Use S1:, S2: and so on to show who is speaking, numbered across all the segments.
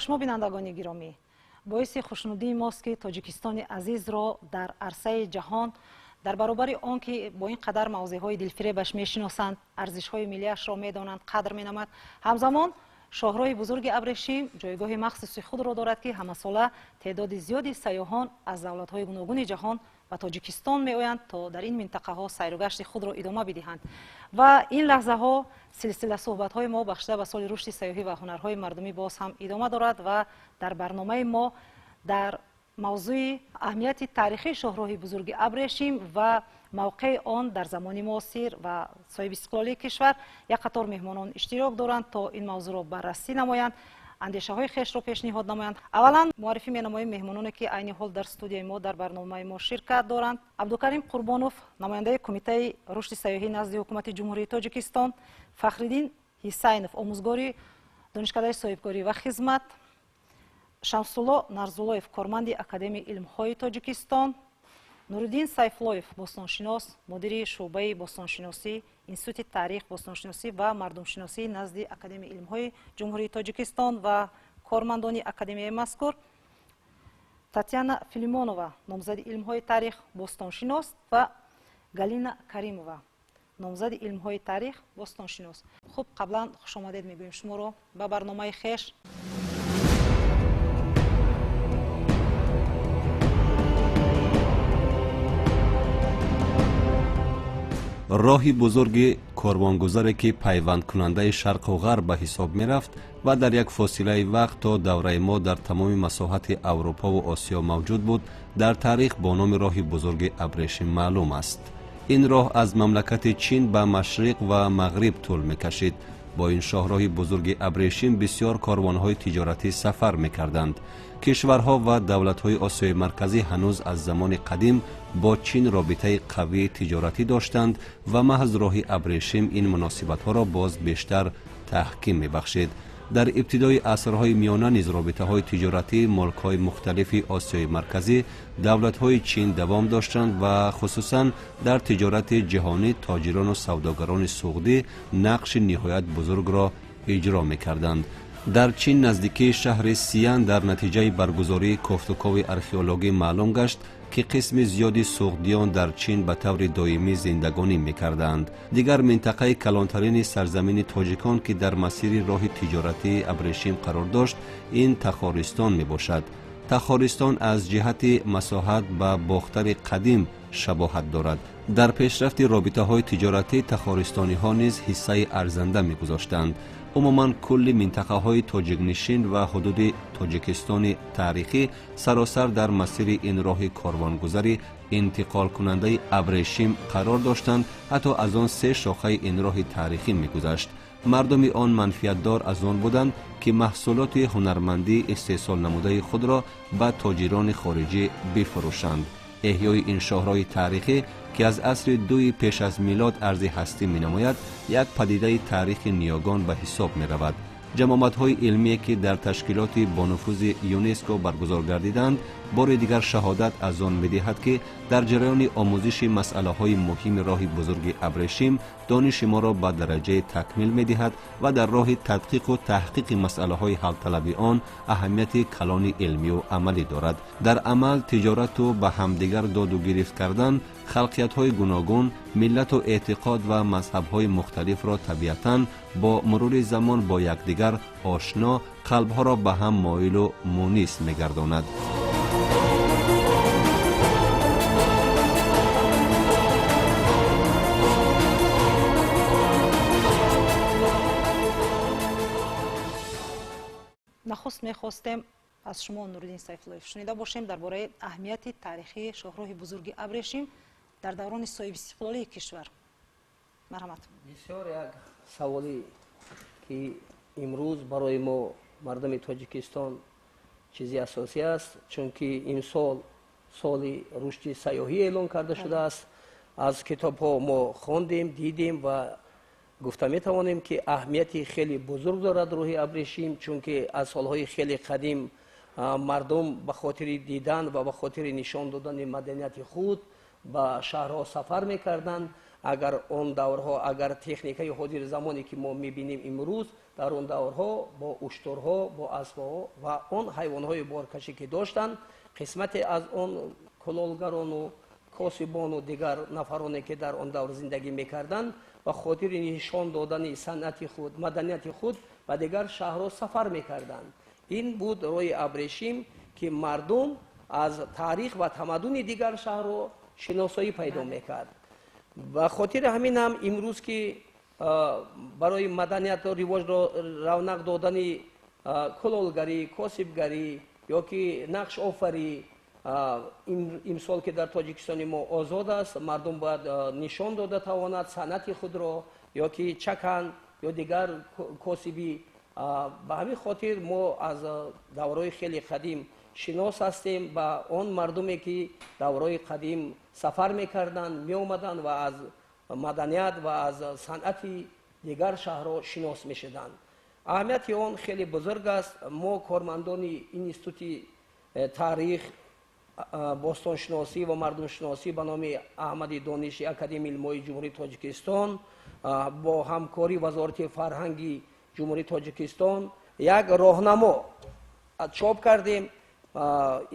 S1: شما بینندگان گرامی، باعث خوشنودی ماست که تاجیکستان عزیز را در عرصه جهان در برابر آنکه با این قدر موضوعهای دلفریبش میشناسند، ارزش‌های ملی‌اش را می‌دانند، قدر می‌نماید، همزمان شاهراه بزرگ ابریشم جایگاه مخصوص خود را دارد که همساله تعداد زیادی سیاحان از دولت‌های گوناگون جهان و تاجیکستان می‌آیند تا در این منطقه‌ها سیر و گشت خود را ادامه بدهند و این لحظه‌ها سلسله صحبت‌های ما بخشیده به سال رشد سیاحی و هنرهای مردمی باز هم ادامه دارد و در برنامه ما در موضوع اهمیت تاریخی شاهراه بزرگ ابریشم و موقع آن در زمان معاصر و صاحب استقلالی کشور یک قطار مهمانان اشتراک دارند تا این موضوع را بررسی نمایند، اندیشه های خیش را پیشنهاد نمایند. اولا معرفی می‌نماییم مهمانانی که عین حال در استودیوی ما در برنامه ما شرکت دارند. عبدالکریم قربانوف، نماینده کمیته رشد سیاحی نزد حکومت جمهوری تاجیکستان، فخرالدین حسینов، آموزگار دانشکده صاحبکاری و خدمت، شمس‌الله нарзуллоев، کارمند اکادمی علم‌های تاجیکستان، نورالدین سیف‌الله‌ев، باستانشناس، مدیر شعبه باستانشناسی انستیتوت تاریخ، باستانشناسی و مردمشناسی نزد اکادمی علم‌های جمهوری تاجیکستان و کارمندان اکادمی مذکور، تاتیانا فیلیمونова، نامزد علم‌های تاریخ، باستانشناس و گالینا каримова، نامزد علم‌های تاریخ، باستانشناس. خب قبلا خوش آمدید میگویم شما رو به برنامه خویش.
S2: راهی بزرگ کاروانگذاری که پیوند کننده شرق و غرب به حساب می رفت و در یک فاصله وقت تا دوره ما در تمام مساحت اروپا و آسیا موجود بود، در تاریخ با نام راه بزرگ ابریشم معلوم است. این راه از مملکت چین به مشرق و مغرب طول می کشید. با این شاهراه بزرگ ابریشم بسیار کاروانهای تجارتی سفر می کردند. کشورها و دولت‌های آسیای مرکزی هنوز از زمان قدیم با چین رابطه قوی تجارتی داشتند و محض راه ابریشم این مناسبت‌ها را باز بیشتر تحکیم می‌بخشید. در ابتدای عصرهای میانه نیز رابطه‌های تجارتی ملک‌های مختلف آسیای مرکزی دولت‌های چین دوام داشتند و خصوصاً در تجارت جهانی تاجران و سوداگران سعودی نقش نهایت بزرگ را اجرا می‌کردند. در چین نزدیکی شهر سیان در نتیجه برگزاری کوفتوکاوی ارخئولوژی معلوم گشت که قسم زیادی سعودیان در چین به طور دائمی زندگانی می‌کردند. دیگر منطقه کلانترین سرزمین تاجیکان که در مسیر راه تجارتی ابریشم قرار داشت این تخارستان میباشد. تخارستان از جهت مساحت به باختر قدیم شباهت دارد. در پیشرفت رابطه‌های تجارتی تخارستانی ها نیز حصه ارزنده می‌گذاشتند. عموماً کل منطقه های تاجیک نشین و حدود تاجیکستان تاریخی سراسر در مسیر این راه کاروانگذاری انتقال کننده ابریشم قرار داشتند. حتی از آن سه شاخه این راه تاریخی می‌گذشت. مردم آن منفعت‌دار از آن بودند که محصولات هنرمندی استحصال نموده خود را به تاجران خارجی بفروشند. احیای این شاهراه تاریخی که از عصر دوی پیش از میلاد عرض هستی می نماید یک پدیده تاریخ نیاگان به حساب می رود. جماعت‌های علمی که در تشکیلات با نفوذ یونسکو برگزار گردیدند بار دیگر شهادت از آن می‌دهد که در جریان آموزش مسئله‌های مهم راه بزرگ ابریشم دانش ما را به درجه تکمیل می‌دهد و در راه تدقیق و تحقیق مسئله‌های حل طلبی آن اهمیت کلان علمی و عملی دارد. در عمل تجارت و به همدیگر داد و گرفت کردن خلقیت‌های گوناگون، ملت و اعتقاد و مذهب‌های مختلف را طبیعتاً با مرور زمان با یکدیگر آشنا، قلب‌ها را به هم مایل و مونس می‌گرداند.
S1: نخست میخواستیم از شما نورالدین سیف‌الله‌ев شنیده باشیم درباره اهمیت تاریخی شاهراه بزرگ ابریشم در دوران صاحب استقلالی کشور. مرحمت.
S3: بسیار یک سوالی که امروز برای ما مردم تاجیکستان چیزی اساسی است، چون که این سال سال رشد سیاحی اعلان کرده شده است. از کتاب ها ما خواندیم، دیدیم و گفته می توانیم که اهمیت خیلی بزرگ دارد راه ابریشم، چون که از سالهای خیلی قدیم مردم به خاطر دیدن و به خاطر نشان دادن مدنیت خود به شهرها سفر می کردند агар он даврҳо, агар техникаи ҳозири замоне ки мо мебинем имрӯз, дар он даврҳо бо уштурҳо, бо аспҳо ва он ҳайвонҳои боркашӣ ки доштанд, қисмате аз он кулолгарону косибону дигар нафароне ки дар он давр зиндагӣ мекарданд, ба хотири нишон додани санъати худ, маданияти худ ба дигар шаҳрҳо сафар мекарданд. ин буд роҳи абрешим ки мардум аз таърих ва тамаддуни дигар шаҳрҳо шиносоӣ пайдо мекард. ба хотири ҳамин ҳам имрӯз ки барои маданияту ривоҷро равнақ додани кулолгарӣ, косибгарӣ ё ки нақшофарӣ имсол ки дар тоҷикистони мо озод аст, мардум бояд нишон дода тавонад санъати худро ё ки чакан ё дигар косибӣ. ба ҳамин хотир мо аз давраҳои хеле қадим шинос ҳастем, ба он мардуме ки давраҳои қадим сафар мекарданд, меомаданд ва аз маданият ва аз санъати дигар шаҳрҳо шинос мешуданд. аҳамияти он хеле бузург аст. мо кормандони институти таърих, бостоншиносӣ ва мардумшиносӣ ба номи аҳмади дониши академияи илмҳои ҷумҳурии тоҷикистон бо ҳамкории вазорати фарҳанги ҷумҳурии тоҷикистон як роҳнамо чоп кардем.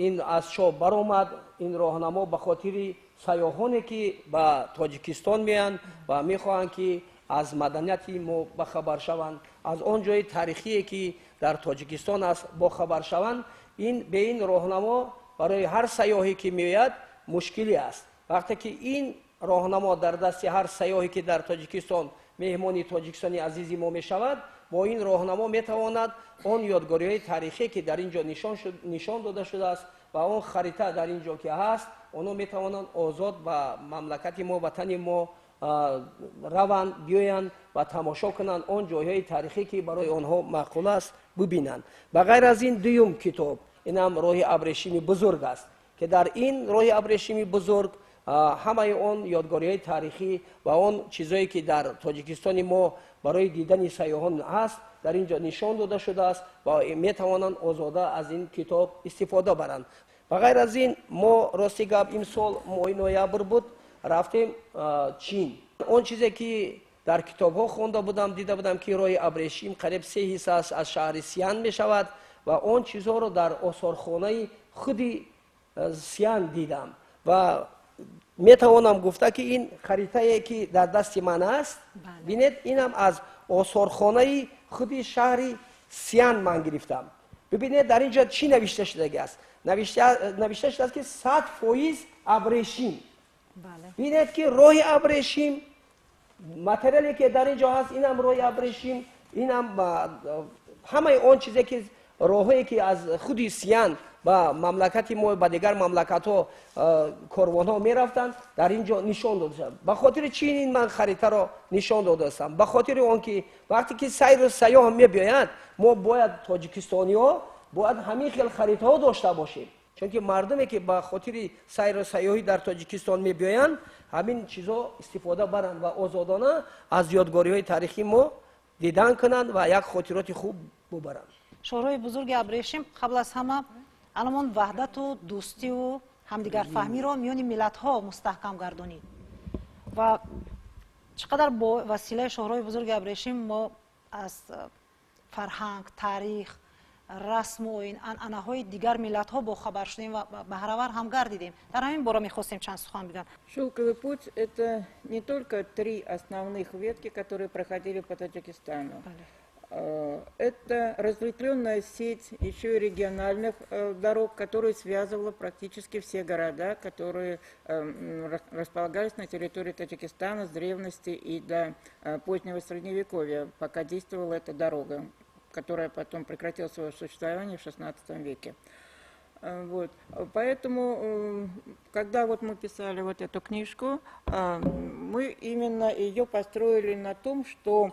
S3: ин аз чоп баромад. ин роҳнамо ба хотири сайёҳоне ки ба тоҷикистон меянд ва мехоҳанд ки аз маданияти мо бахабар шаванд, аз он ҷои таърихие ки дар тоҷикистон аст бохабар шаванд. бе ин роҳнамо барои ҳар сайёҳе ки меояд мушкилӣ аст. вақте ки ин роҳнамо дар дасти ҳар сайёҳе ки дар тоҷикистон меҳмони тоҷикистони азизи мо мешавад, бо ин роҳнамо метавонад он ёдгориҳои таърихие ки дар ин ҷо нишон дода шудааст ва он харита дар ин ҷо ки ҳаст, онҳо метавонанд озод ба мамлакати мо, ватани мо раванд, биёянд ва тамошо кунанд он ҷойҳои таърихие ки барои онҳо маъқул аст бибинанд. ба ғайр аз ин дуюм китоб, ин ҳам роҳи абрешими бузург аст ки дар ин роҳи абрешими бузург ҳамаи он ёдгориҳои таърихӣ ва он чизое ки дар тоҷикистони мо барои дидани сайёҳон ҳаст, дар ин ҷо нишон дода шудааст ва метавонанд озода аз ин китоб истифода баранд. ба ғайр аз ин мо рости гап имсол моҳи ноябр буд, рафтем чин. он чизе ки дар китобҳо хонда будам, дида будам ки роҳи абрешим қариб 3 ҳисса аз шаҳри Сиан мешавад ва он чизҳоро дар осорхонаи худи Сиан дидам ва метавонам гуфта ки ин харитае ки дар дасти ман аст, бинед, инам аз осорхонаи худи шаҳри Сиан ман гирифтам. бибинед дар ин ҷо чӣ навишта шудагӣ аст? навишта шудааст ки 100% абрешим. бинед ки роҳи абрешим, материале ки дар ин ҷо ҳаст, инам роҳи абрешим, инам ҳамаи он чизе ки роҳое ки аз худи Сиан ба мамлакати мо, ба дигар мамлакатҳо корвонҳо мерафтанд, дар ин ҷо нишон дода шуд. ба хотири чи ин ман харитаро нишон додастам? ба хотири он ки вақте ки сайру сайёҳ мебиёяд, мо бояд тоҷикистониҳо бояд ҳамин хел харитаҳо дошта бошем, чунки мардуме ки ба хотири сайру сайёҳӣ дар тоҷикистон мебиёянд, ҳамин чизҳо истифода баранд ва озодона аз ёдгориҳои таърихи мо дидан кунанд ва як хотироти хуб бубаранд.
S1: шоҳрои бузурги абрешим қабл аз ҳама аламон ваҳдату дӯстиву ҳамдигарфаҳмиро миёни миллатҳо мустаҳкам гардонид ва чӣ қадар бо василаи шоҳрои бузурги абрешим мо аз фарҳанг, таърих, расму оин, анъанаҳои дигар миллатҳо бохабар шудем ва баҳравар ҳам гардидем. дар ҳамин бора мехостем чанд сухан бигӯем.
S4: Шелковый путь – это не только 3 основных ветки, которые проходили по Таджикистану. Это разветвленная сеть еще и региональных дорог, которые связывала практически все города, которые располагались на территории Таджикистана с древности и до позднего Средневековья, пока действовала эта дорога, которая потом прекратила свое существование в XVI веке. Вот. Поэтому, когда вот мы писали вот эту книжку, мы именно ее построили на том, что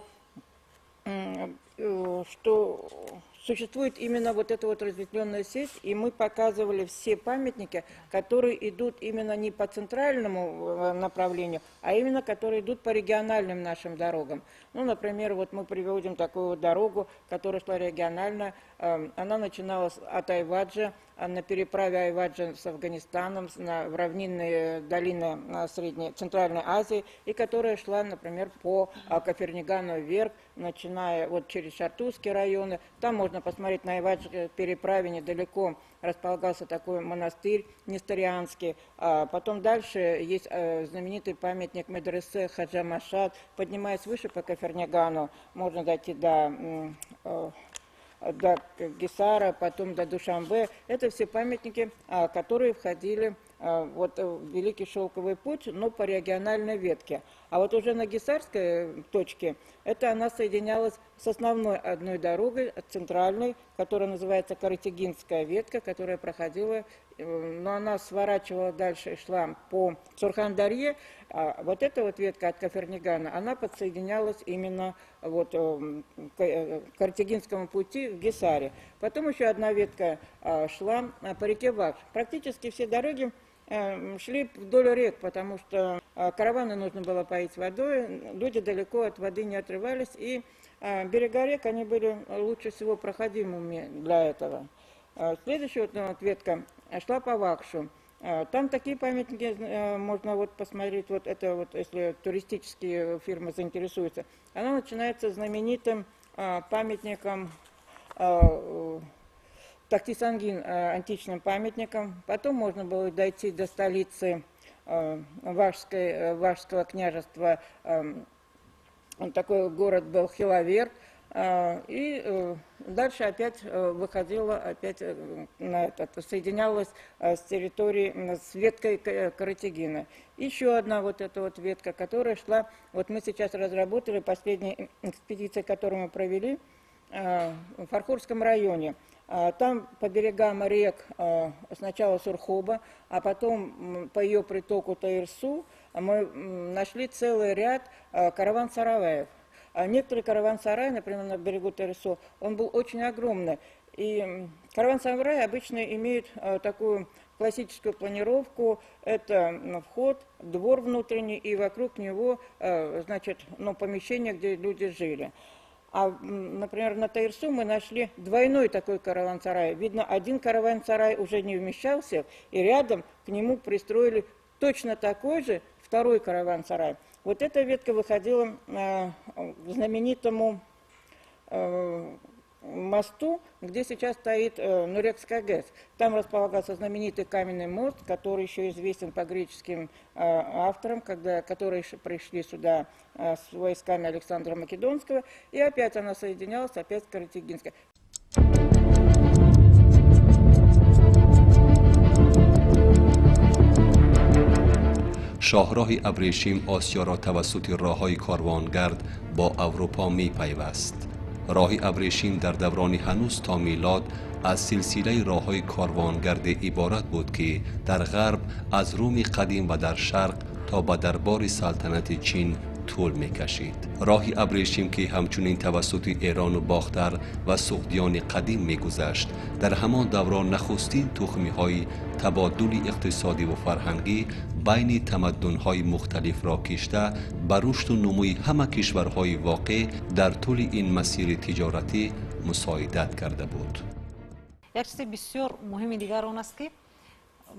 S4: существует именно вот эта вот разветвленная сеть, и мы показывали все памятники, которые идут именно не по центральному направлению, а именно которые идут по региональным нашим дорогам. Ну, например, вот мы приводим такую вот дорогу, которая шла регионально, она начиналась от Айваджа, на переправе Айваджа с Афганистаном, в равнинные долины Средней, Центральной Азии, и которая шла, например, по Кафернигану вверх, начиная вот через Шартузские районы. Там можно посмотреть на Айвадж переправе недалеко располагался такой монастырь несторианский. Потом дальше есть знаменитый памятник медресе Хаджа Машад. Поднимаясь выше по Кафернигану, можно дойти до Гисара, потом до Душанбе. Это все памятники, которые входили вот в Великий Шелковый путь, но по региональной ветке. А вот уже на Гисарской точке, это она соединялась с основной одной дорогой, центральной, которая называется Каратегинская ветка, которая проходила, но она сворачивала дальше и шла по Сурхан-Дарье. А вот эта вот ветка от Кафернигана, она подсоединялась именно вот к Каратегинскому пути в Гисаре. Потом еще одна ветка шла по реке Вакш. Практически все дороги шли вдоль рек, потому что караваны нужно было поить водой, люди далеко от воды не отрывались, и берега рек, они были лучше всего проходимыми для этого. Следующая вот ветка шла по Вакшу. Там такие памятники можно вот посмотреть, вот это вот, если туристические фирмы заинтересуются. Она начинается знаменитым памятником Тахтисангин, античным памятником. Потом можно было дойти до столицы Вашского княжества. Такой город был Хиловерт. И дальше опять выходила, опять соединялась с территорией, с веткой Каратегина. Еще одна вот эта вот ветка, которая шла, вот мы сейчас разработали последние экспедиции, которую мы провели в Фархурском районе. Там по берегам рек сначала Сурхоба, а потом по ее притоку Таирсу мы нашли целый ряд караван-сараев. Некоторые караван-сараи, например, на берегу Таирсу, он был очень огромный. И караван-сараи обычно имеют такую классическую планировку. Это вход, двор внутренний, и вокруг него, значит, помещение, где люди жили. А, например, на Таирсу мы нашли двойной такой караван-сарай. Видно, один караван-сарай уже не вмещался, и рядом к нему пристроили точно такой же второй караван-сарай. Вот эта ветка выходила к знаменитому мосту, где сейчас стоит Нурекская ГЭС. Там располагался знаменитый каменный мост, который еще известен по греческим авторам, которые пришли сюда с войсками Александра Македонского. И опять она соединялась, опять с Каратегинской.
S2: شاهراه ابریشم آسیا را توسط راههای کاروانگرد با اروپا می پیوست. راه ابریشم در دوران هنوز تا میلاد از سلسله راههای کاروانگرد عبارت بود که در غرب از روم قدیم و در شرق تا به دربار سلطنت چین طول میکشید. راه ابریشم که همچنین توسط ایران و باختر و سغدیان قدیم میگذشت، در همان دوران نخستین تخمی های تبادل اقتصادی و فرهنگی بین تمدن های مختلف را کشته بر رشد و نموی همه کشورهای واقع در طول این مسیر تجارتی مساعدت کرده بود.
S1: یک چیز بسیار مهمی دیگر آن است که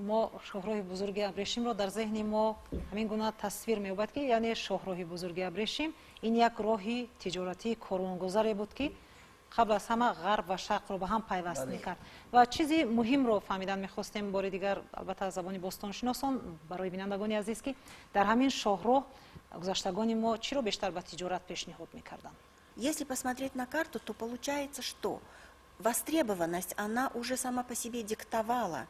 S1: ما شاهراه بزرگ ابریشم را در ذهن ما همین گونه تصویر می‌یابد که یعنی شاهراه بزرگ ابریشم این یک راه تجارتی کاروانگذاری بود که قبل از همه غرب و شرق را به هم پیوست می‌کرد. و چیزی مهم رو فهمیدن می‌خواستیم بار دیگر، البته از زبان باستانشناسان برای بینندگان عزیز، که در همین شاهراه گذشتگان ما چی رو بیشتر به تجارت پیشنهاد می‌کردند.
S5: Если посмотреть на карту, то получается, что востребованность, она уже сама по себе диктовала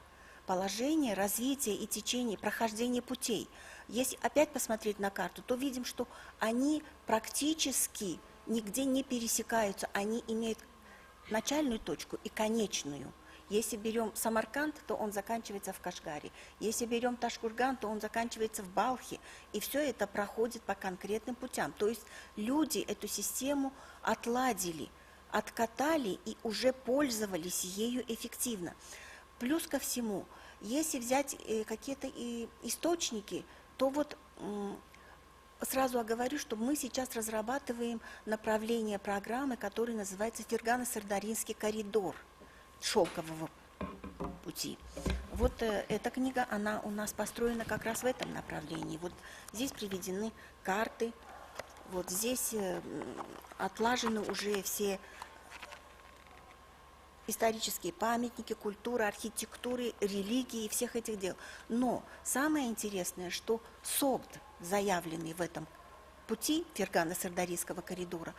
S5: положение, развитие и течение, прохождение путей. Если опять посмотреть на карту, то видим, что они практически нигде не пересекаются, они имеют начальную точку и конечную. Если берем Самарканд, то он заканчивается в Кашгаре. Если берем Ташкурган, то он заканчивается в Балхе. И все это проходит по конкретным путям. То есть люди эту систему отладили. откатали и уже пользовались ею эффективно. Плюс ко всему, если взять какие-то источники, то вот сразу оговорю, что мы сейчас разрабатываем направление программы, которая называется Фергано-Сардаринский коридор шелкового пути. Вот эта книга, она у нас построена как раз в этом направлении. Вот здесь приведены карты, вот здесь отлажены уже все исторические памятники, культура, архитектуры, религии и всех этих дел. Но самое интересное, что Согд, заявленный в этом пути Фергано-Сардарийского коридора,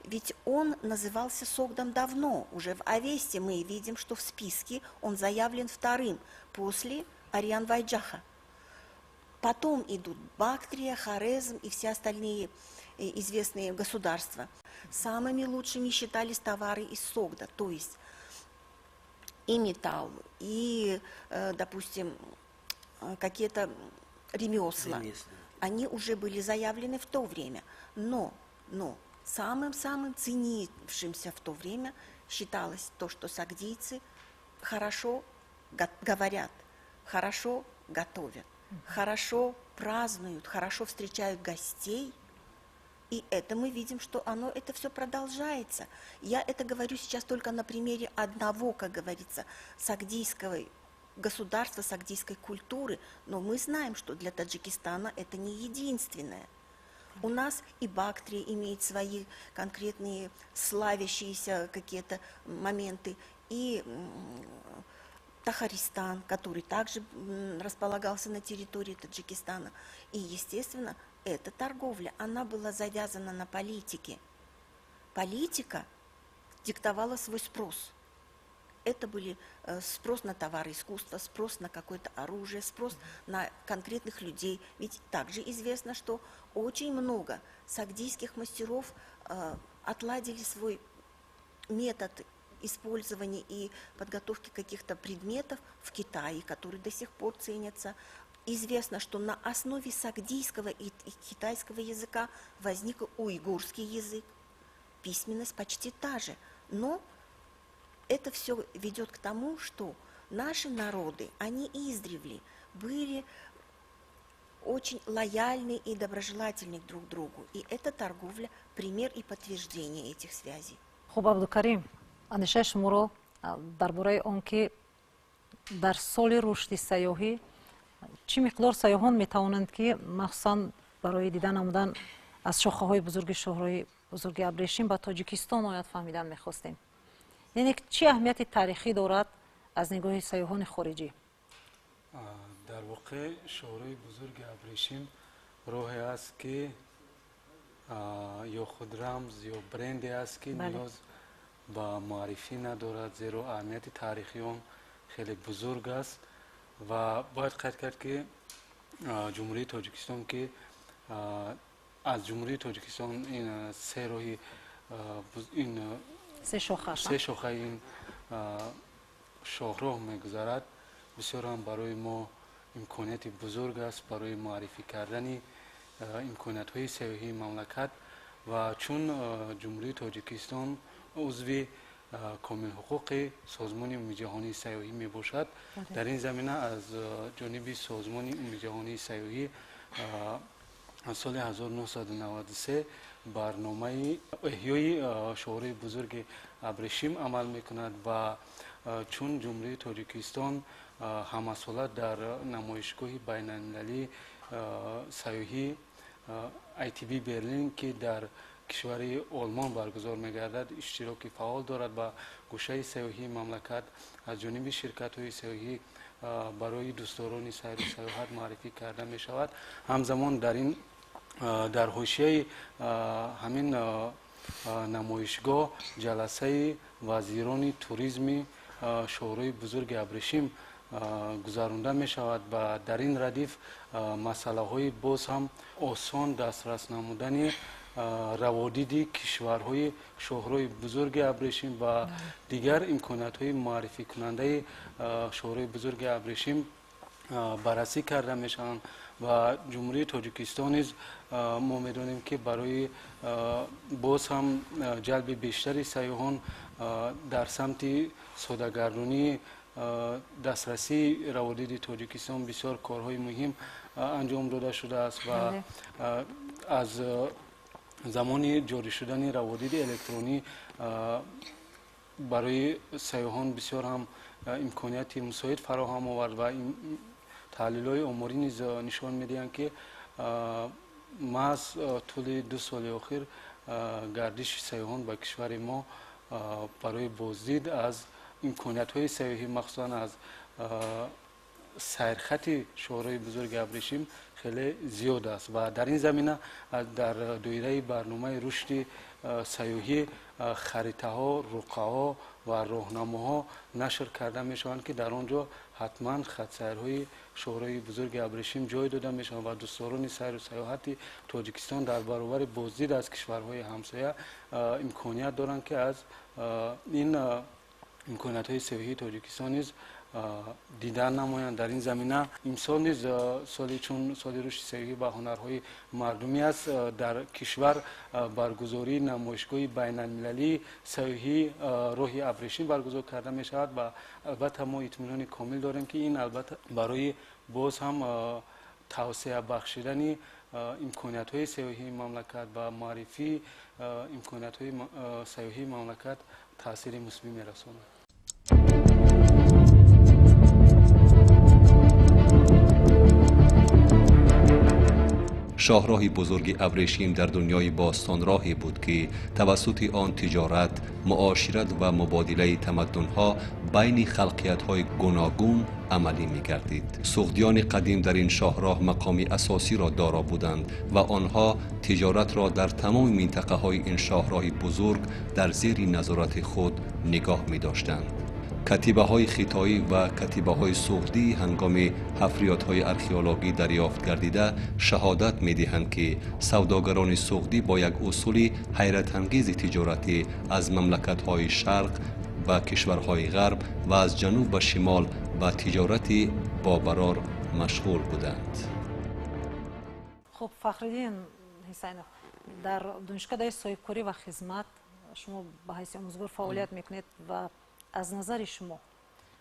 S5: ведь он назывался Согдом давно. Уже в Авесте мы видим, что в списке он заявлен вторым, после Ариан-Вайджаха. Потом идут Бактрия, Хорезм и все остальные известные государства. Самыми лучшими считались товары из Согда, то есть и металл, и, допустим, какие-то ремесла. Они уже были заявлены в то время. Но самым-самым ценившимся в то время считалось то, что сагдийцы хорошо говорят, хорошо готовят, хорошо празднуют, хорошо встречают гостей. И это мы видим, что это все продолжается. Я это говорю сейчас только на примере одного, как говорится, сагдийского государства, сагдийской культуры, но мы знаем, что для Таджикистана это не единственное. У нас и Бактрия имеет свои конкретные славящиеся какие-то моменты, и Тахаристан, который также располагался на территории Таджикистана. И, естественно, эта торговля, она была завязана на политике. Политика диктовала свой спрос. Это были спрос на товары искусства, спрос на какое-то оружие, спрос на конкретных людей. Ведь также известно, что очень много сагдийских мастеров отладили свой метод использования и подготовки каких-то предметов в Китае, которые до сих пор ценятся. Известно, что на основе сагдийского и китайского языка возник уйгурский язык. Письменность почти та же. Но это все ведет к тому, что наши народы, они издревле были очень лояльны и доброжелательны друг к другу. И эта торговля – пример и подтверждение этих связей.
S1: خب عبدالکریم، اندیشه شما رو درباره آن که در سال رشد سیاحی چه مقدار سیاحان میتوانند که مخصوصا برای دیدن آمدن از شاخه‌های بزرگ شهرهای بزرگ ابریشم به تاجیکستان آید فهمیدن میخواستیم. یعنی چه اهمیت تاریخی دارد از نگاه سیاحان خارجی؟
S6: در واقع شهرهای بزرگ ابریشم راهی است که یا خود رمز یا برندی است که نیاز به معرفی ندارد، زیرا اهمیت تاریخی آن خیلی بزرگ است و باید قید کرد که جمهوری تاجیکستان که از جمهوری تاجیکستان این سه راهی این سه شاخه این شاهراه میگذرد، بسیار هم برای ما امکانیت بزرگ است برای معرفی کردن امکانیت های سیاحی مملکت و چون جمهوری تاجیکستان عضو کامل حقوق سازمان امور جهانی سیاحی می باشد، در این زمینه از جانب سازمان امور جهانی سیاحی سال 1993 برنامه احیای شهرهای بزرگ ابریشم عمل می کند و چون جمهوری تاجیکستان همسالت در نمایشگاه بین المللی سیاحی ITB برلین که در کشور آلمان برگزار می‌گردد اشتراک فعال دارد و گوشه سیاحی مملکت از جانب شرکت‌های سیاحی برای دوستداران سیر و سیاحت معرفی کرده می‌شود. همزمان در حواشی همین نمایشگاه جلسه وزیران توریسم شهرهای بزرگ ابریشم گذرانده می شود و در این ردیف مسئله های باز هم آسان دسترس نمودن روادید کشورهای شهرهای بزرگ ابریشم و دیگر امکانات های معرفی کننده شهرهای بزرگ ابریشم بررسی کرده می شوند و جمهوری تاجیکستان نیز ما می‌دانیم که برای باز هم جلب بیشتر سیاحان در سمت سوداگرانی دسترسی روادید تاجیکستان بسیار کارهای مهم انجام داده شده است و از زمان جاری شدن روادید الکترونی برای سیاحان بسیار هم امکانیت مساعد فراهم آورد و این تحلیل‌های آماری نیز نشان می‌دهند که محض طول 2 سال اخیر گردش سیاحان به کشور ما برای بازدید از امکانیت‌های سیاحی مخصوصاً از سیرخط شهرهای بزرگ ابریشم خیلی زیاد است و در این زمینه در دایره برنامه رشد سیاحی خریطه‌ها، رقعه‌ها و راهنماها نشر کرده میشوند که در آنجا حتما خط سیرهای شهرهای بزرگ ابریشم جای داده میشوند و دوستداران سیر و سیاحت تاجیکستان در برابر بازدید از کشورهای همسایه امکانیت دارند که از این امکانیت‌های سیاحی تاجیکستان نیز دیدن نمایند. در این زمینه امسال نیز سالی چون سال رشد سیاحی و هنرهای مردمی است در کشور برگزاری نمایشگاه بین‌المللی سیاحی راه ابریشم برگزار کرده می شود و البته ما اطمینان کامل داریم که این البته برای باز هم توسعه بخشیدن امکانیت‌های سیاحی مملکت و معرفی امکانیت‌های سیاحی مملکت تاثیر مثبت می‌رساند.
S2: شاهراه بزرگ ابریشم در دنیای باستان راهی بود که توسط آن تجارت، معاشرت و مبادله تمدن‌ها بین خلقیت‌های گوناگون عملی می‌گردید. سغدیان قدیم در این شاهراه مقامی اساسی را دارا بودند و آنها تجارت را در تمام منطقه‌های این شاهراه بزرگ در زیر نظارت خود نگاه می‌داشتند. کتیبه‌های خطایی و کتیبه‌های سغدی هنگام حفریات‌های ارخئولوژی دریافت گردیده شهادت می‌دهند که سوداگران سغدی با یک اصول حیرت انگیز تجارتی از مملکت‌های شرق و کشورهای غرب و از جنوب و شمال به تجارت بابرار مشغول بودند.
S1: خب فخرالدین حسینов در دانشکده صاحبکاری و خدمت شما به حیث آموزگار فعالیت میکنید و از نظر شما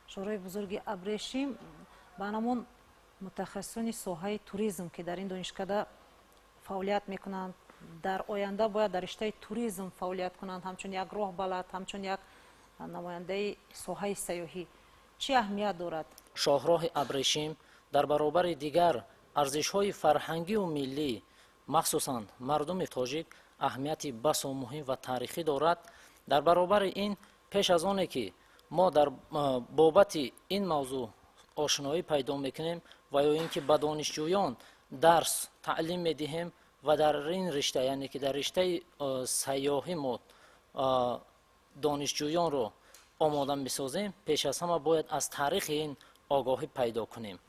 S1: شورای بزرگ ابریشم به نمون متخصصان ساحه توریسم که در این دانشکده فعالیت میکنند در آینده باید در رشته توریسم فعالیت کنند همچون یک راه بلد همچون یک نماینده ساحه سیاحی چه اهمیت دارد؟
S7: شاهراه ابریشم در برابر دیگر ارزش‌های فرهنگی و ملی مخصوصاً مردم تاجیک اهمیت بس و مهم و تاریخی دارد. در برابر این پیش از آنه که ما در بابت این موضوع آشنایی پیدا میکنیم و یا اینکه به دانشجویان درس تعلیم میدهیم و در این رشته یعنی که در رشته سیاحی ما دانشجویان رو آماده میسازیم پیش از همه باید از تاریخ این آگاهی پیدا کنیم.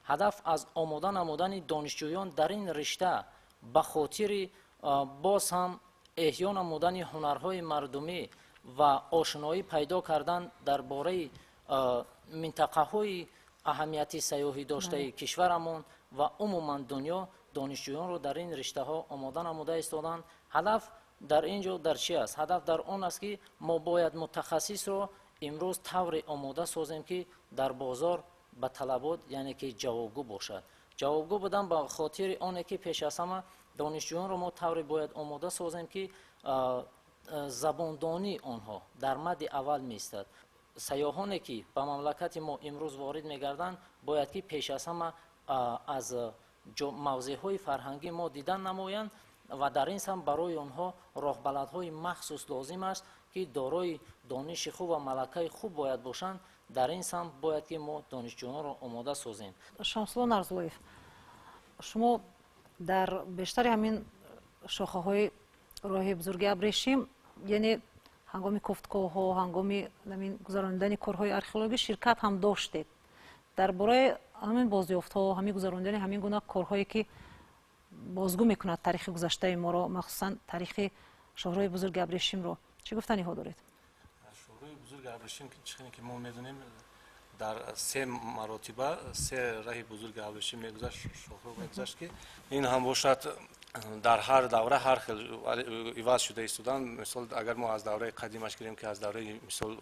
S7: هدف از آماده نمودن دانشجویان در این رشته به خاطر باز هم احیا نمودن هنرهای مردمی و آشنایی پیدا کردن درباره منطقه های اهمیتی سیاحی داشته کشورمون و عموما دنیا دانشجویان رو در این رشته ها آماده نموده ایستادن. هدف در اینجا در چی است؟ هدف در آن است که ما باید متخصص رو امروز طور آماده سازیم که در بازار به طلبات یعنی که جوابگو باشد. جوابگو بودن به خاطر آنه که پیش از همه دانشجویان رو ما طوری باید آماده سازیم که زباندانی آنها در مد اول میستد. سیاحانی که به مملکت ما امروز وارد میگردند باید که پیش از همه از موضعهای فرهنگی ما دیدن نمایند و در این سم برای آنها راهبلدهای مخصوص لازم است که دارای دانش خوب و ملکه خوب باید باشند. در این سم باید که ما دانشجویان را آماده سازیم.
S1: شمسالله نرزویف شما در بیشتر همین شاخه های راه بزرگ ابریشم یعنی هنگام گفتگاه ها هنگام گذراندن کارهای ارخئولوژی شرکت هم داشتید درباره همین بازیافت ها همین گذراندن همین گونه کارهایی که بازگو میکند تاریخ گذشته ما را مخصوصا تاریخ شاهراه بزرگ ابریشم رو چه گفتنی ها دارید؟
S8: شاهراه بزرگ ابریشم که ما میدونیم дар се маротиба се раҳи бузурги абрешӣ мегузашт, шоҳро мегузашт ки ин ҳам бошад дар ҳар давра ҳар хел иваз шуда истодан. мисол агар мо аз давраи қадимаш гирем ки аз давраи мисол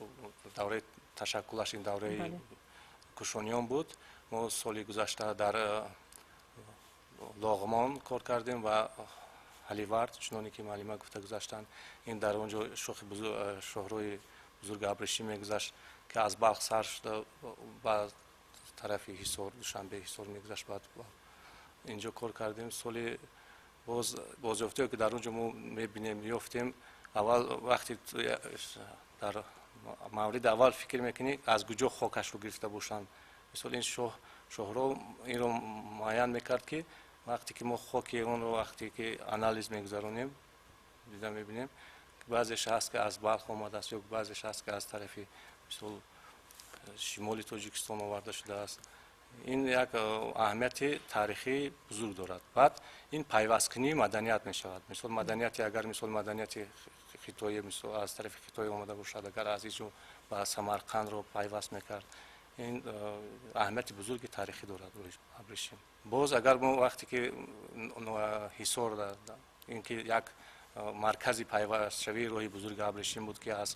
S8: давраи ташаккулаш ин давраи кушониён буд, мо соли гузашта дар лоғмон кор кардем ва ҳаливард, чуноне ки маълима гуфта гузаштанд. ин дар он ҷо шоҳрои бузурги абрешӣ мегузашт ки аз балх сар шуда ба тарафи ҳисор, душанбе ҳисор мегузашт. баъд инҷо кор кардем. соли бозёфтие ки дар он ҷо мо мебинем ёфтем, аввал вақте дар мавриди аввал фикр мекунӣ аз куҷо хокашро гирифта бошанд. мисол ин шоҳро инро муайян мекард ки вақте ки мо хоки онро вақте ки анализ мегузаронем дида мебинем баъзеш ҳаст ки аз балх омадааст ё баъзеш ҳаст ки аз тарафи мисол шимоли тоҷикистон оварда шудааст. ин як аҳамияти тарихӣ бузург дорад. баъд ин пайвасткунии маданият мешавад. мисол маданияти агар мисол маданияти хитоӣ мисол аз тарафи хитоӣ омада бошад, агар аз инҷо ба самарқандро пайваст мекард, ин аҳамияти бузурги тарихӣ дорад абрешим. боз агар мо вақте ки ҳисор ин ки як маркази пайвастшавии роҳи бузурги абрешим буд ки аз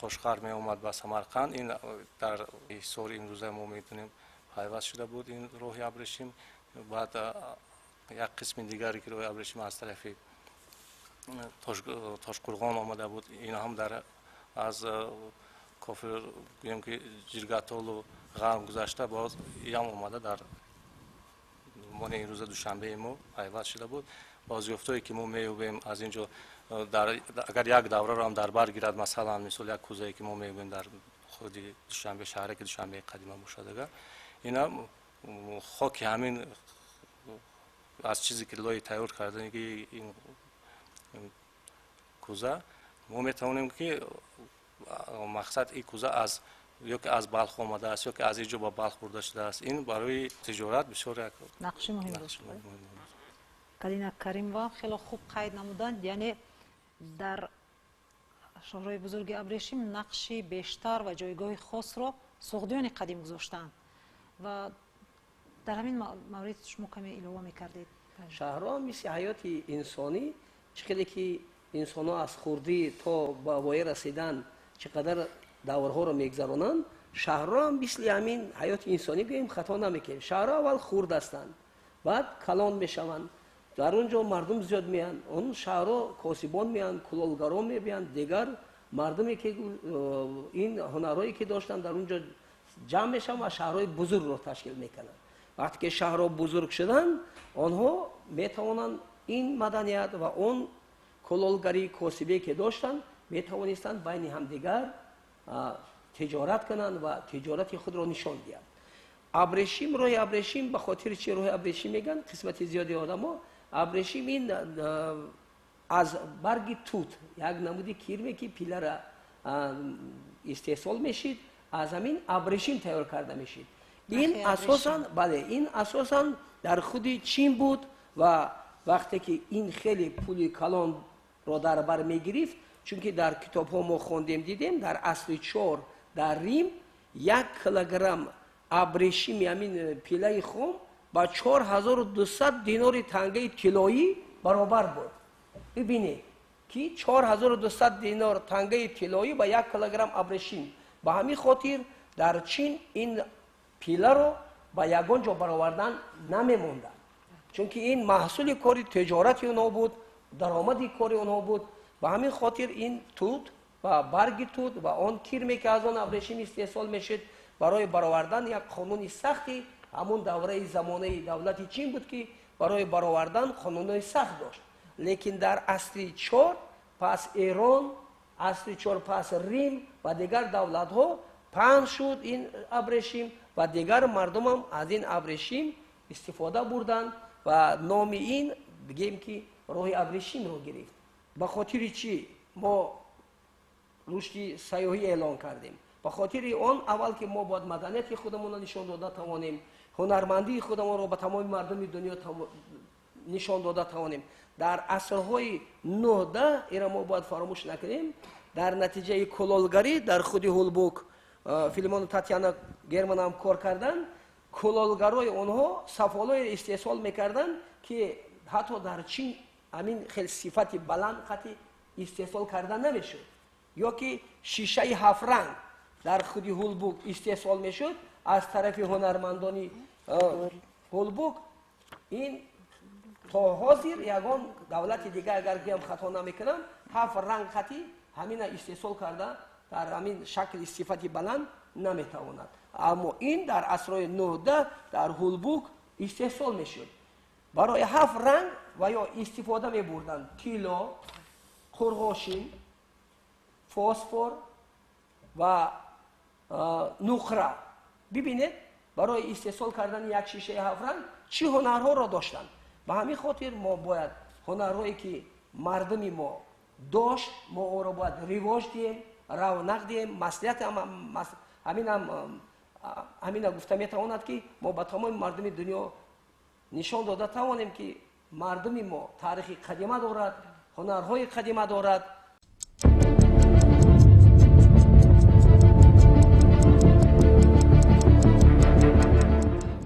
S8: хошқар меомад ба самарқанд, ин дар ҳисор имрӯза мо медонем пайваст шуда буд ин роҳи абрешим. баъд як қисми дигаре ки роҳи абрешим аз тарафи тошқурғон омада буд, ин ҳам дар аз кофир гӯем ки ҷиргатолу ғарм гузашта боз ям омада дар моне имрӯза душанбеи мо пайваст шуда буд. бозёфтое ки мо меёбем аз ин ҷо агар як давраро ҳам дар бар гирад, масалан мисол як кӯзае ки мо меёбем дар худи душанбе шаҳре ки душанбеи қадима бошад, агар инам хоки ҳамин аз чизе ки лои тайёр кардаги ин кӯза мо метавонем ки мақсад ин кӯза аз ё ки аз балх омадааст ё ки аз ин ҷо ба балх бурда шудааст. ин барои тиҷорат бисёр як
S1: нақши муҳим дошт. Калина Каримова хело хуб қайд намуданд, яъне дар шоҳрои бузурги абрешим нақши бештар ва ҷойгоҳи хосро суғдиёни қадим гузоштанд ва дар ҳамин маврид шумо каме илова мекардед.
S3: шаҳрҳо мисли ҳаёти инсонӣ, чӣ қадар ки инсонҳо аз хурдӣ то ба воя расидан чӣ қадар даврҳоро мегузаронанд, шаҳрҳо ҳам мисли ҳамин ҳаёти инсонӣ гӯем хато намекунем. шаҳрҳо аввал хурд ҳастанд, баъд калон мешаванд, дар он ҷо мардум зиёд меянд, он шаҳрҳо косибон меянд, кулолгарон мебиянд, дигар мардуме ки ин ҳунарҳое ки доштанд дар он ҷо ҷамъ мешаванд ва шаҳрҳои бузургро ташкил мекунанд. вақте ки шаҳрҳо бузург шуданд, онҳо метавонанд ин маданият ва он кулолгарӣ косибе ки доштанд метавонистанд байни ҳамдигар тиҷорат кунанд ва тиҷорати худро нишон диҳанд. абрешим, роҳи абрешим ба хотири чи роҳи абрешим меган қисмати зиёди одамо абрешим ин аз барги тут як намуди кирме ки пилара истеҳсол мешид, аз ҳамин абрешим тайёр карда мешид. ин асосан бале ин асосан дар худи чин буд ва вақте ки ин хеле пули калонро дар бар мегирифт, чунки дар китобҳо мо хондем дидем дар асри 4 дар Рим 1 килограмм абрешими ҳамин пилаи хом ба 4200 динори тангаи тиллоӣ баробар буд. бибинед ки 4200 динор тангаи тиллоӣ ба 1 килограмм абрешим. ба ҳамин хотир дар чин ин пиларо ба ягон ҷо баровардан намемонданд, чунки ин маҳсули кори тиҷорати онҳо буд, даромади кори онҳо буд. ба ҳамин хотир ин тут ва барги тут ва он кирме ки аз он абрешим истеҳсол мешид барои баровардан як қонуни сахти ҳамун давраи замонаи давлати чин буд ки барои баровардан қонунҳои сахт дошт. лекин дар асри 4 пас Эрон, асри 4 пас Рим ва дигар давлатҳо паҳн шуд ин абрешим ва дигар мардумам аз ин абрешим истифода бурданд ва номи ин бигем ки роҳи абрешимро гирифт. ба хотири чӣ мо рушди сайёҳӣ эълон кардем? ба хотири он аввал ки мо бояд маданияти худамонро нишон дода тавонем, ҳунармандии худамонро ба тамоми мардуми дунё нишон дода тавонем. дар асрҳои 9-10 ира мо бояд фаромӯш накунем, дар натиҷаи кулолгарӣ дар худи Ҳулбук Филимон Татьяна Герман هم کار کردن کلالگرای اونها صفالای استحصال میکردن که حتی در چین همین خیلی صفت بلند خطی استحصال کردن نمیشد یا که شیشه 7 رنگ در خودی هولبوک استحصال میشد از طرف هنرمندانی هولبوک این تا حاضر یگان دولت دیگه اگر بیم خطا نمیکنن 7 رنگ خطی همین استحصال کرده در همین شکل صفت بلند نمیتواند اما این در عصر 19 در هولبوک استحصال میشد برای 7 رنگ و یا استفاده میبردن طلا قرغاشین فسفر و نقره ببینید برای استحصال کردن یک شیشه 7 رنگ چه هنرها را داشتند به همین خاطر ما باید هنرهایی که مردمی ما داشت ما او را باید رواج دیم رونق دیم مصلحت همین گفته میتواند که ما به تمام مردم دنیا نشان داده توانیم که مردم ما تاریخ قدیمه دارد هنرهای قدیمه دارد.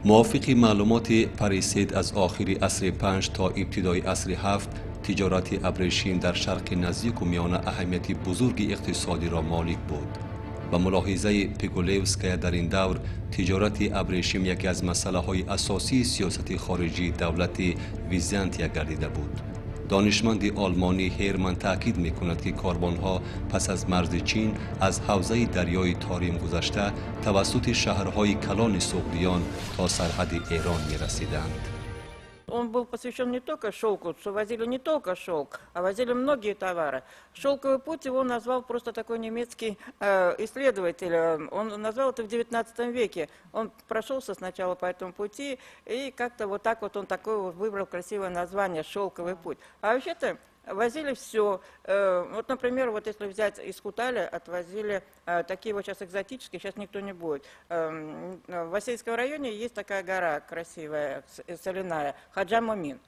S2: موافق معلومات پریسید از آخر عصر 5 تا ابتدای عصر 7 تجارت ابریشم در شرق نزدیک و میانه اهمیت بزرگ اقتصادی را مالک بود. به ملاحظه پیگولیوسکای در این دور تجارت ابریشم یکی از مسئله های اساسی سیاست خارجی دولت ویزانتیا گردیده بود. دانشمند آلمانی هرمن تاکید می‌کند که کاروان‌ها پس از مرز چین از حوزه دریای تاریم گذشته توسط شهرهای کلان سغدیان تا سرحد ایران می‌رسیدند.
S4: Он был посвящен не только шелку, что возили не только шелк, а возили многие товары. Шелковый путь его назвал просто такой немецкий исследователь. Он назвал это в 19 веке. Он прошелся сначала по этому пути, и как-то вот так вот он такое вот выбрал красивое название «Шелковый путь». А вообще-то возили все. Вот, например, вот если взять из Хутали, отвозили такие вот сейчас экзотические, сейчас никто не будет. В Васильском районе есть такая гора красивая, соляная, Хаджа-Момин.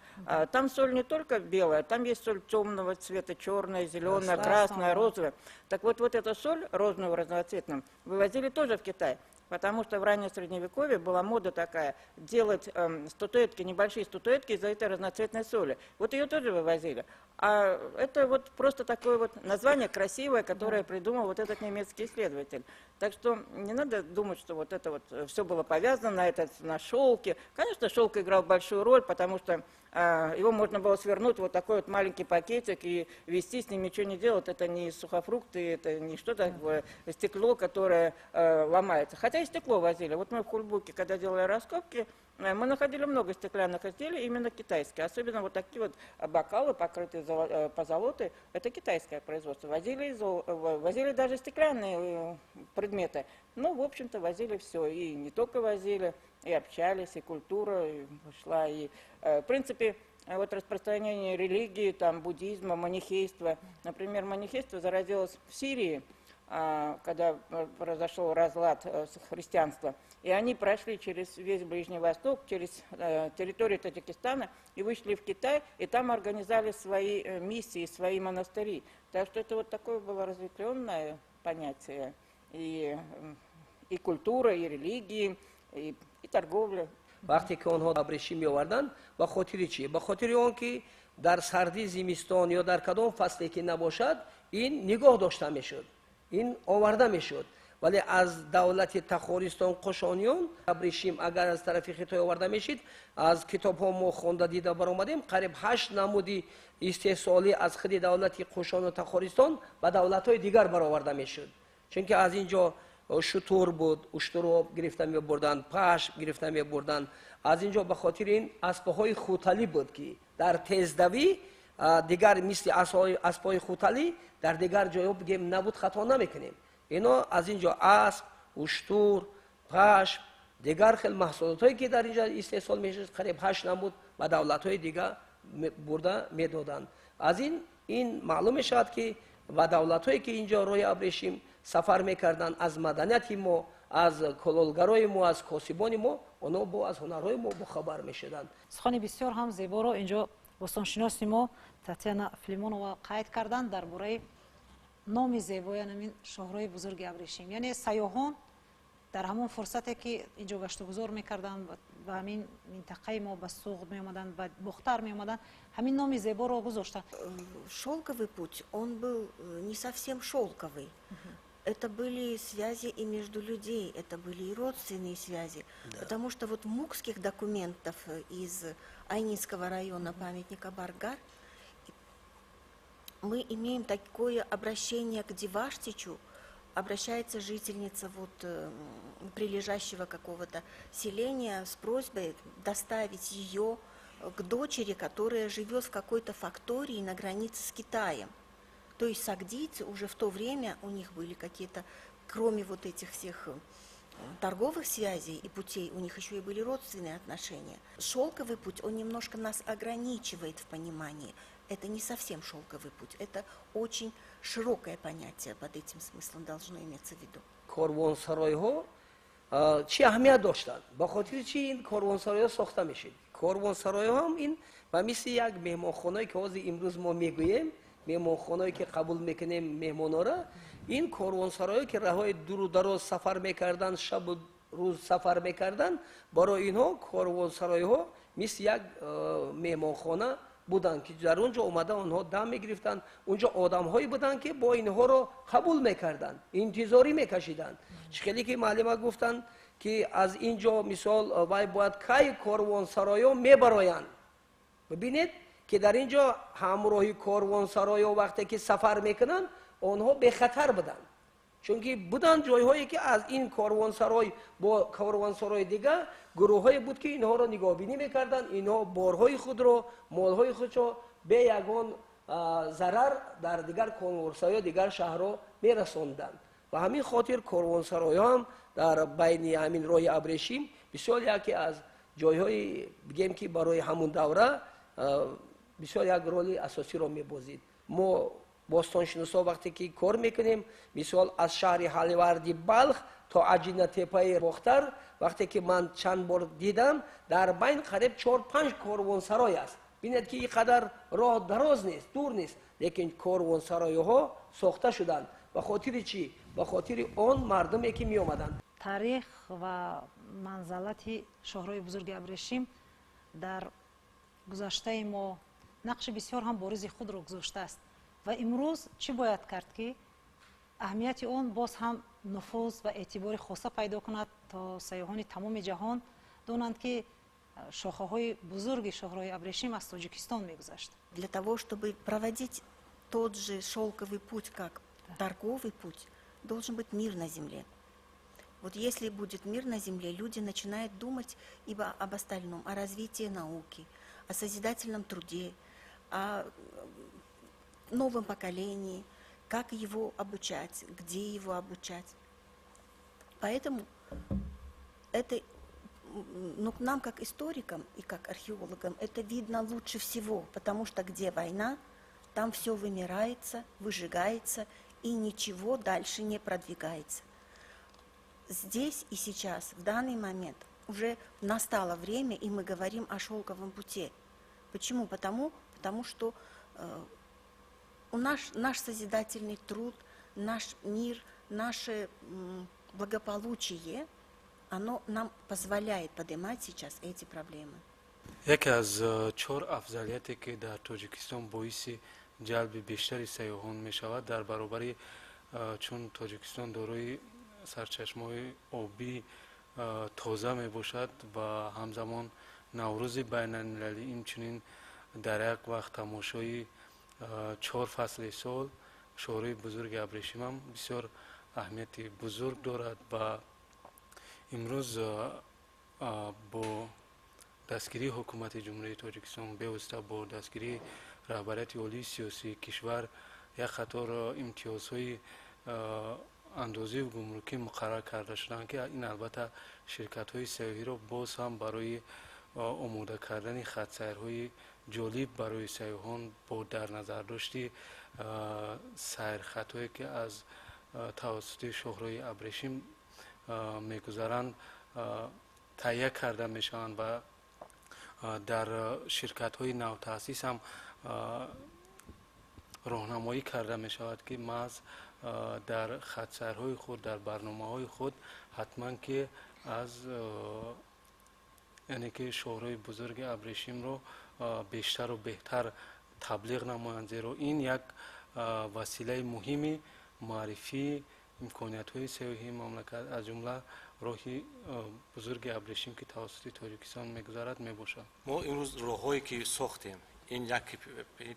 S4: Там соль не только белая, там есть соль темного цвета, черная, зеленая, красная, розовая. Так вот, вот эту соль, розовую разноцветную, вывозили тоже в Китай. Потому что в раннем Средневековье была мода такая, делать статуэтки, небольшие статуэтки из этой разноцветной соли. Вот ее тоже вывозили. А это вот просто такое вот название красивое, которое придумал вот этот немецкий исследователь. Так что не надо думать, что вот это вот все было повязано на шелке. Конечно, шелк играл большую роль, потому что его можно было свернуть вот такой вот маленький пакетик и везти, с ним ничего не делать. Это не сухофрукты, это не что-то такое, стекло, которое ломается. Хотя и стекло возили. Вот мы в Хульбуке, когда делали раскопки, мы находили много стеклянных изделий, именно китайские. Особенно вот такие вот бокалы, покрытые позолотой, это китайское производство. Возили даже стеклянные предметы. Ну, в общем-то, возили все. И не только возили, и общались, и культура шла. И, в принципе, вот распространение религии, там, буддизма, манихейства. Например, манихейство зародилось в Сирии, когда произошел разлад с христианства. И они прошли через весь Ближний Восток, через территорию Таджикистана и вышли в Китай, и там организовали свои миссии, свои монастыри. Так что это вот такое было разветвленное понятие. И культура, и религии, и торговля.
S3: وقتی که آنها ابریشم می‌آوردند به خاطر چی؟ به خاطر آنکه در سردی زمستان یا در کدام فصلی که نباشد این نگاه داشته میشد این آورده میشد ولی از دولت تخارستان قشانیان ابریشم اگر از طرف خطای آورده میشد از کتاب ها ما خوانده دیده برآمدیم قریب 8 نمودی استحصالی از خود دولت قشان و تخارستان به دولت های دیگر برآورده میشد چون که از اینجا شتر بود اشتراب گرفته می بردن پشم گرفته می بردن از اینجا به خاطر این اسبهای خوتلی بود که در تیزدوی دیگر مثل اسبهای خوتلی در دیگر جاها بگیم نبود خطا نمیکنیم اینا از اینجا اسب اشتر پشم دیگر خیلی محصولات هایی که در اینجا استحصال میشه قریب 8 نمود و دولت های دیگر برده میدادن از این معلوم میشد که و دولت هایی که اینجا روی ابریشم سفر میکردن از مدنیت ما از کلالگرای ما از کاسبان ما اونا با از هنرهای ما خبر میشدند.
S1: سخن بسیار هم زیبا رو اینجا باستانشناس ما تاتیانا فیلیمونووا قید کردند درباره номи зебои намин шоҳрои бузурги Абрешим. Яъне сайёҳон дар ҳамон фурсате ки инҷо гаштугузор мекарданд ба ҳамин минтақаи мо ба суғд меомаданд, ба Бухтар меомаданд, ҳамин номи зеборо гузоштанд.
S5: Шелковый путь, он был не совсем шелковый. Это были связи и между людей, это были и родственные связи. Да. Потому что вот мукских документов из Айнинского района памятника Баргар мы имеем такое обращение к Диваштичу. Обращается жительница вот прилежащего какого-то селения с просьбой доставить ее к дочери, которая живет в какой-то фактории на границе с Китаем. То есть сагдийцы уже в то время, у них были какие-то, кроме вот этих всех торговых связей и путей, у них еще и были родственные отношения. Шелковый путь, он немножко нас ограничивает в понимании. Это не совсем шелковый путь, это очень широкое понятие, под этим смыслом должно иметься в виду.
S3: Корвонсаройҳо чӣ аҳамият доштанд? Ба хотири чӣ ин корвонсаройҳо сохта мешид? Корвонсаройҳо ҳам ин ба мисли як меҳмонхонаe ки ҳозир имрӯз мо мегӯем, меҳмонхонаe ки қабул мекунем меҳмонора, ин корвонсаройҳо ки раҳои дуру дароз сафар мекарданд, шабу рӯз сафар мекарданд, барои инҳо корвонсаройҳо мисли як меҳмонхона буданд ки дар онҷо омада онҳо дам мегирифтанд. Онҷо одамҳое буданд ки бо инҳоро қабул мекарданд, интизорӣ мекашиданд. Чихеле ки маълима гуфтанд ки аз инҷо мисол вай бояд кай корвонсароё мебароянд. бибинед ки дар инҷо ҳамроҳи корвонсароё вақте ки сафар мекунанд, онҳо бехатар буданд. чунки буданд ҷойҳое ки аз ин корвонсарой бо корвонсарои дигар гурӯҳҳое буд ки инҳоро нигоҳбинӣ мекарданд, инҳо борҳои худро, молҳои худро бе ягон зарар дар дигар корвонсароё, дигар шаҳрҳо мерасонданд. ва ҳамин хотир корвонсароиҳо ҳам дар байни ҳамин роҳи Абрешим бисёр яке аз ҷойҳои бигем ки барои ҳамун давра бисёр як роли асосиро мебозид. мо бостоншиносо вақте ки кор мекунем, мисол аз шаҳри ҳаливарди Балх то Аҷинатепаи Бухтар, вақте ки ман чанд бор дидам, дар байн қариб 4-5 корвонсарой аст. бинед ки ин қадар роҳ дароз нест, дур нест, лекин корвонсароиҳо сохта шуданд. ба хотири чӣ? ба хотири он мардуме ки меомаданд.
S1: таърих ва манзалати шоҳрои бузурги Абрешим дар гузаштаи мо нақши бисёр ҳам боризи худро гузоштааст. ва имрӯз чӣ бояд кард ки аҳамияти он боз ҳам нуфуз ва эътибори хоса пайдо кунад, то сайёҳони тамоми ҷаҳон донанд ки шохаҳои бузурги шоҳрои Абрешим аз Тоҷикистон мегузашт.
S5: Для того, чтобы проводить тот же шелковый путь, как торговый путь, должен быть мир на земле. Вот если будет мир на земле, люди начинают думать и об остальном, о развитии науки, о созидательном труде, о новом поколении, как его обучать, где его обучать. Поэтому это, ну, нам, как историкам и как археологам, это видно лучше всего, потому что где война, там все вымирается, выжигается, и ничего дальше не продвигается. Здесь и сейчас, в данный момент, уже настало время, и мы говорим о шелковом пути. Почему? Потому что наш созидательный труд, наш мир, наше благополучие, оно нам позволяет поднимать сейчас эти проблемы.
S6: яке аз 4 афзалияте ки дар Тоҷикистон боиси ҷалби бештари сайёҳон мешавад дар баробари чун Тоҷикистон дорои сарчашмаҳои обӣ тоза мебошад ва ҳамзамон наврӯзи байналмилалӣ, инчунин дар як вақт тамошои 4 фасли сол шоҳрои бузурги Абрешим ҳам бисёр аҳамияти бузург дорад ва имрӯз бо дастгирии ҳукумати ҷумҳурии Тоҷикистон бевосита бо дастгирии раҳбарияти олии сиёсии кишвар як қатор имтиёзҳои андозию гумрукӣ муқаррар карда шуданд ки ин албатта ширкатҳои сайёҳиро боз ҳам барои омода кардани хатсайрҳои ҷолиб барои сайёҳон бо дар назардошти сайрхатҳое ки аз тавассути шоҳрои Абрешим мегузаранд таҳия карда мешаванд ва дар ширкатҳои навтаъсис ҳам راهنمایی کرده می شود که محض در خطسرهای خود در برنامه‌های خود حتما که از یعنی که شورای بزرگ ابریشم رو بیشتر و بهتر تبلیغ نمایند، زیرا این یک وسیله مهمی معرفی امکانیت‌های سیاحی مملکت از جمله راهی بزرگ ابریشم که توسط تاجیکستان می‌گذرد میباشد.
S8: ما امروز راههایی که ساختیم این یک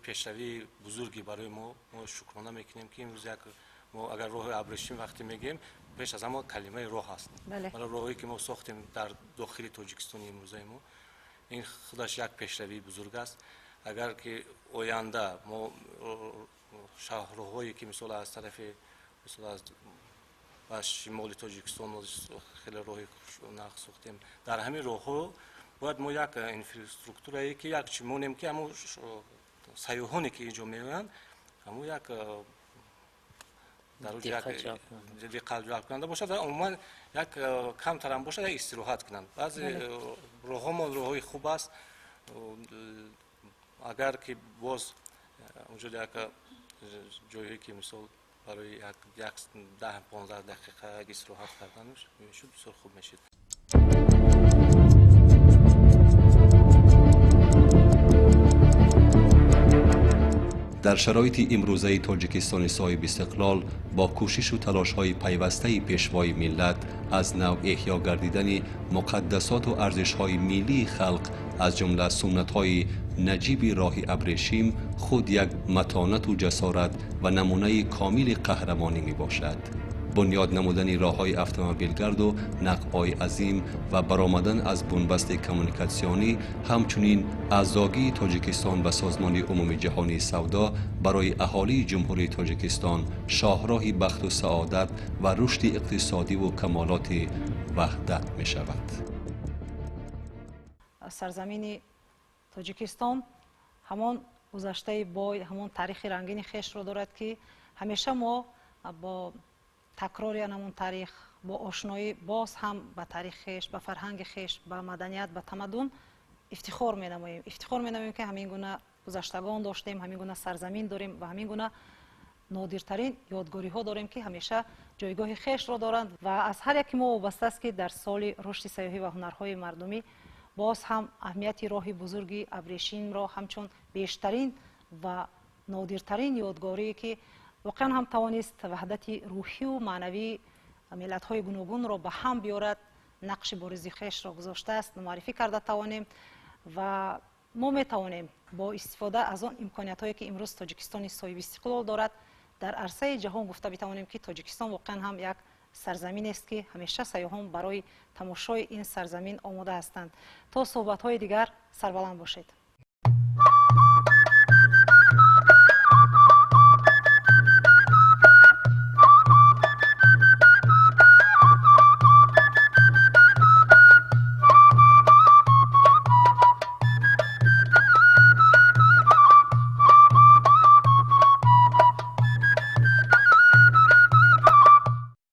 S8: پیشروی بزرگی برای ما شکرانه میکنیم که امروز یک ما اگر راه ابریشم وقتی میگیم پیش از همه کلمه راه است. برای راهی که ما ساختیم در داخل تاجیکستان امروزه ما این خودش یک پیشروی بزرگ است. اگر که آینده ما شهرهایی که مثلا از طرف مثلا از شمال تاجیکستان خیلی راهی نقش ساختیم، در همین راهها باید ما یک اینفراستراکچوری که یک چیمونیم که همون سیاحانی که اینجا میآیند همون یک در دقت جلب کننده باشد و عموما یک کمتر هم باشد یک استراحت کنند. بعضی راهها ما راههای خوب است، اگر که باز اونجا یک جایی که مثال برای یک 10-15 دقیقه استراحت کردن میشد بسیار خوب میشد.
S2: در شرایط امروزه تاجیکستان صاحب استقلال با کوشش و تلاش‌های پیوسته پیشوای ملت از نوع احیا گردیدن مقدسات و ارزش‌های ملی خلق از جمله سنت‌های نجیب راه ابریشم خود یک متانت و جسارت و نمونه کامل قهرمانی میباشد. بنیاد نمودن راه‌های اتومبیلگرد و نقب‌های عظیم و برآمدن از بنبست کمونیکاسیونی همچنین اعضاگی تاجیکستان به سازمان عمومی جهانی سودا برای اهالی جمهوری تاجیکستان شاهراه بخت و سعادت و رشد اقتصادی و کمالات وحدت می شود.
S1: سرزمین تاجیکستان همان گذشته بای، همان تاریخ رنگین خیش را دارد که همیشه ما با تکرار همون تاریخ، با آشنایی باز هم به تاریخ خیش، به فرهنگ خیش، به مدنیت، به تمدن افتخار می نماییم. افتخار می نماییم که همین گونه گذشتگان داشتیم، همین گونه سرزمین داریم و همین گونه نادرترین یادگاری ها داریم که همیشه جایگاه خیش را دارند و از هر یک ما وابسته است که در سال رشد سیاحی و هنرهای مردمی باز هم اهمیت راه بزرگی ابریشم را همچون بیشترین و نادرترین یادگاری که واقعا هم توانست وحدت روحی و معنوی ملت‌های گوناگون را به هم بیارد نقش بارز خویش را گذاشته است معرفی کرده توانیم و ما میتوانیم با استفاده از آن امکانیت‌هایی که امروز تاجیکستان صاحب استقلال دارد در عرصه جهان گفته بتوانیم که تاجیکستان واقعا هم یک سرزمین است که همیشه سیاحان برای تماشای این سرزمین آماده هستند. تا صحبت‌های دیگر سربلند باشید.